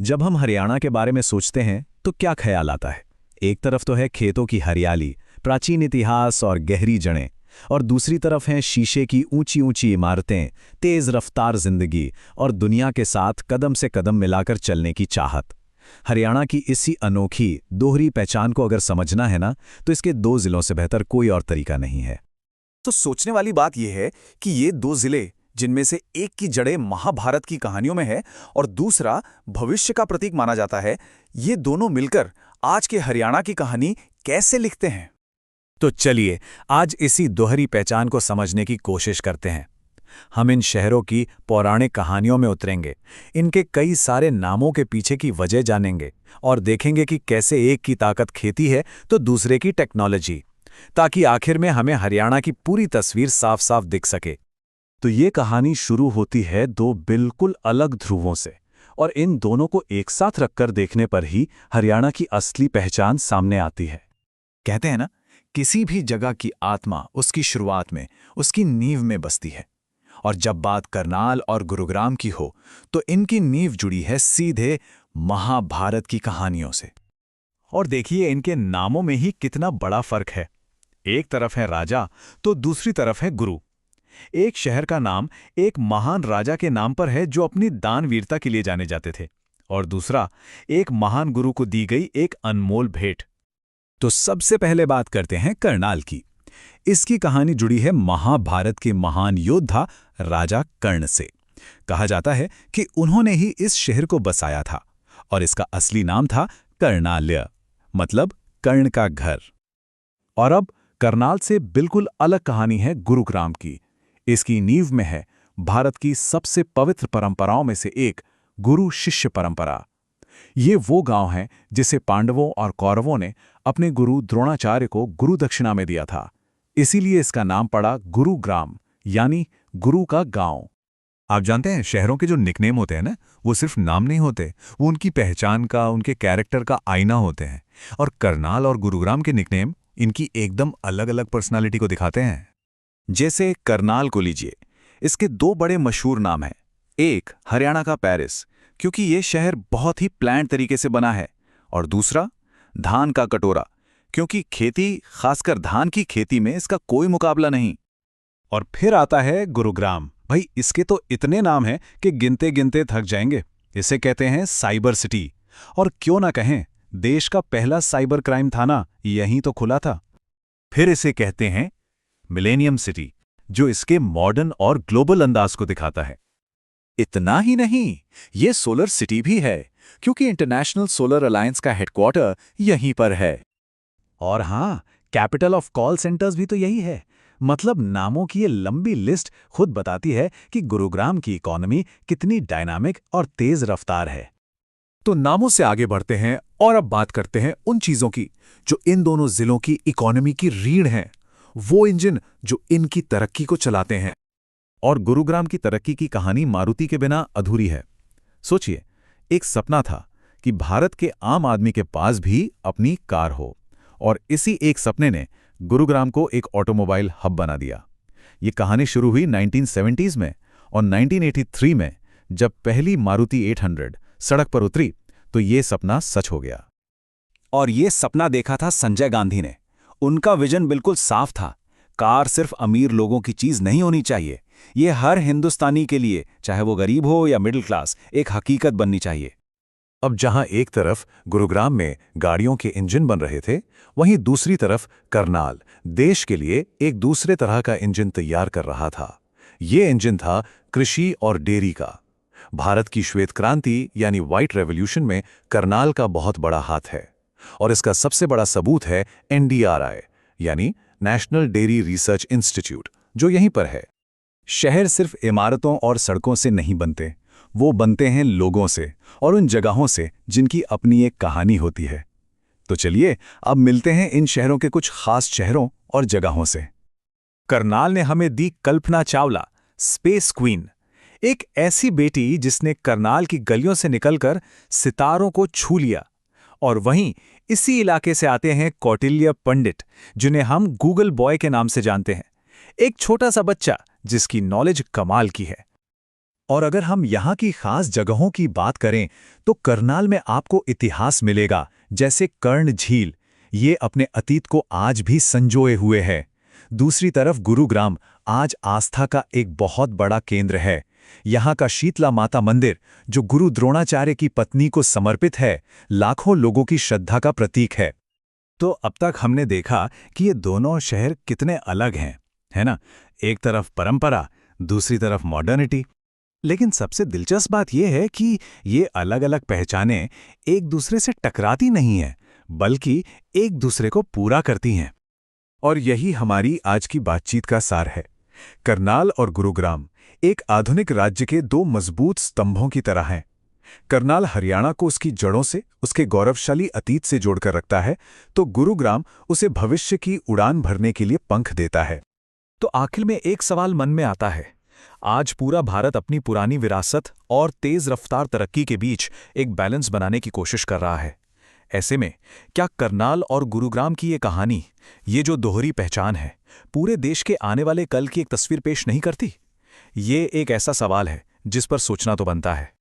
जब हम हरियाणा के बारे में सोचते हैं तो क्या ख्याल आता है? एक तरफ तो है खेतों की हरियाली, प्राचीन इतिहास और गहरी जड़ें, और दूसरी तरफ हैं शीशे की ऊंची ऊंची इमारतें, तेज रफ्तार जिंदगी और दुनिया के साथ कदम से कदम मिलाकर चलने की चाहत। हरियाणा की इसी अनोखी दोहरी पहचान को अगर समझना है ना, तो इसके दो जिलों से बेहतर कोई और तरीका नहीं है। तो सोचने वाली बात यह है कि ये दो जिले, जिनमें से एक की जड़ें महाभारत की कहानियों में है और दूसरा भविष्य का प्रतीक माना जाता है, ये दोनों मिलकर आज के हरियाणा की कहानी कैसे लिखते हैं? तो चलिए आज इसी दोहरी पहचान को समझने की कोशिश करते हैं। हम इन शहरों की पौराणिक कहानियों में उतरेंगे, इनके कई सारे नामों के पीछे की वजह जानेंगे और देखेंगे कि कैसे एक की ताकत खेती है तो दूसरे की टेक्नोलॉजी, ताकि आखिर में हमें हरियाणा की पूरी तस्वीर साफ साफ दिख सके। तो ये कहानी शुरू होती है दो बिल्कुल अलग ध्रुवों से, और इन दोनों को एक साथ रखकर देखने पर ही हरियाणा की असली पहचान सामने आती है। कहते हैं ना, किसी भी जगह की आत्मा उसकी शुरुआत में, उसकी नींव में बसती है। और जब बात करनाल और गुरुग्राम की हो, तो इनकी नींव जुड़ी है सीधे महाभारत की कहानियों से। और देखिए इनके नामों में ही कितना बड़ा फर्क है। एक तरफ है राजा तो दूसरी तरफ है गुरु। एक शहर का नाम एक महान राजा के नाम पर है जो अपनी दानवीरता के लिए जाने जाते थे, और दूसरा एक महान गुरु को दी गई एक अनमोल भेंट। तो सबसे पहले बात करते हैं करनाल की। इसकी कहानी जुड़ी है महाभारत के महान योद्धा राजा कर्ण से। कहा जाता है कि उन्होंने ही इस शहर को बसाया था, और इसका असली नाम था कर्णाल्य, मतलब कर्ण का घर। और अब करनाल से बिल्कुल अलग कहानी है गुरुग्राम की। इसकी नींव में है भारत की सबसे पवित्र परंपराओं में से एक, गुरु शिष्य परंपरा। ये वो गांव है जिसे पांडवों और कौरवों ने अपने गुरु द्रोणाचार्य को गुरु दक्षिणा में दिया था। इसीलिए इसका नाम पड़ा गुरुग्राम, यानी गुरु का गांव। आप जानते हैं, शहरों के जो निकनेम होते हैं ना, वो सिर्फ नाम नहीं होते, वो उनकी पहचान का, उनके कैरेक्टर का आईना होते हैं। और करनाल और गुरुग्राम के निकनेम इनकी एकदम अलग अलग पर्सनालिटी को दिखाते हैं। जैसे करनाल को लीजिए, इसके दो बड़े मशहूर नाम हैं। एक हरियाणा का पेरिस, क्योंकि ये शहर बहुत ही प्लान तरीके से बना है, और दूसरा धान का कटोरा, क्योंकि खेती, खासकर धान की खेती में इसका कोई मुकाबला नहीं। और फिर आता है गुरुग्राम। भाई इसके तो इतने नाम हैं कि गिनते गिनते थक जाएंगे। इसे कहते हैं साइबर सिटी, और क्यों ना कहें, देश का पहला साइबर क्राइम थाना यहीं तो खुला था। फिर इसे कहते हैं मिलेनियम सिटी, जो इसके मॉडर्न और ग्लोबल अंदाज को दिखाता है। इतना ही नहीं, ये सोलर सिटी भी है, क्योंकि इंटरनेशनल सोलर अलायंस का हेडक्वार्टर यहीं पर है। और हाँ, कैपिटल ऑफ कॉल सेंटर्स भी तो यही है। मतलब नामों की ये लंबी लिस्ट खुद बताती है कि गुरुग्राम की इकोनॉमी कितनी डायनामिक और तेज रफ्तार है। तो नामों से आगे बढ़ते हैं और अब बात करते हैं उन चीजों की जो इन दोनों जिलों की इकोनॉमी की रीढ़ हैं, वो इंजन जो इनकी तरक्की को चलाते हैं। और गुरुग्राम की तरक्की की कहानी मारुति के बिना अधूरी है। सोचिए, एक सपना था कि भारत के आम आदमी के पास भी अपनी कार हो, और इसी एक सपने ने गुरुग्राम को एक ऑटोमोबाइल हब बना दिया। ये कहानी शुरू हुई 1970s में, और 1983 में जब पहली मारुति 800 सड़क पर उतरी तो ये सपना सच हो गया। और ये सपना देखा था संजय गांधी ने। उनका विजन बिल्कुल साफ था, कार सिर्फ अमीर लोगों की चीज नहीं होनी चाहिए, ये हर हिंदुस्तानी के लिए, चाहे वो गरीब हो या मिडिल क्लास, एक हकीकत बननी चाहिए। अब जहां एक तरफ गुरुग्राम में गाड़ियों के इंजन बन रहे थे, वहीं दूसरी तरफ करनाल देश के लिए एक दूसरे तरह का इंजन तैयार कर रहा था। ये इंजन था कृषि और डेयरी का। भारत की श्वेत क्रांति यानी व्हाइट रेवोल्यूशन में करनाल का बहुत बड़ा हाथ है, और इसका सबसे बड़ा सबूत है NDRI यानी नेशनल डेयरी रिसर्च इंस्टीट्यूट, जो यहीं पर है। शहर सिर्फ इमारतों और सड़कों से नहीं बनते, वो बनते हैं लोगों से और उन जगहों से जिनकी अपनी एक कहानी होती है। तो चलिए अब मिलते हैं इन शहरों के कुछ खास शहरों और जगहों से। करनाल ने हमें दी कल्पना चावला, स्पेस क्वीन, एक ऐसी बेटी जिसने करनाल की गलियों से निकलकर सितारों को छू लिया। और वहीं इसी इलाके से आते हैं कौटिल्य पंडित, जिन्हें हम गूगल बॉय के नाम से जानते हैं। एक छोटा सा बच्चा जिसकी नॉलेज कमाल की है। और अगर हम यहाँ की खास जगहों की बात करें तो करनाल में आपको इतिहास मिलेगा, जैसे कर्ण झील। ये अपने अतीत को आज भी संजोए हुए है। दूसरी तरफ गुरुग्राम आज आस्था का एक बहुत बड़ा केंद्र है। यहाँ का शीतला माता मंदिर, जो गुरु द्रोणाचार्य की पत्नी को समर्पित है, लाखों लोगों की श्रद्धा का प्रतीक है। तो अब तक हमने देखा कि ये दोनों शहर कितने अलग हैं, है ना? एक तरफ परंपरा, दूसरी तरफ मॉडर्निटी। लेकिन सबसे दिलचस्प बात यह है कि ये अलग-अलग पहचानें एक दूसरे से टकराती नहीं हैं, बल्कि एक दूसरे को पूरा करती हैं। और यही हमारी आज की बातचीत का सार है। करनाल और गुरुग्राम एक आधुनिक राज्य के दो मजबूत स्तंभों की तरह हैं। करनाल हरियाणा को उसकी जड़ों से, उसके गौरवशाली अतीत से जोड़कर रखता है, तो गुरुग्राम उसे भविष्य की उड़ान भरने के लिए पंख देता है। तो आखिर में एक सवाल मन में आता है। आज पूरा भारत अपनी पुरानी विरासत और तेज रफ्तार तरक्की के बीच एक बैलेंस बनाने की कोशिश कर रहा है। ऐसे में क्या करनाल और गुरुग्राम की ये कहानी, ये जो दोहरी पहचान है, पूरे देश के आने वाले कल की एक तस्वीर पेश नहीं करती? ये एक ऐसा सवाल है जिस पर सोचना तो बनता है।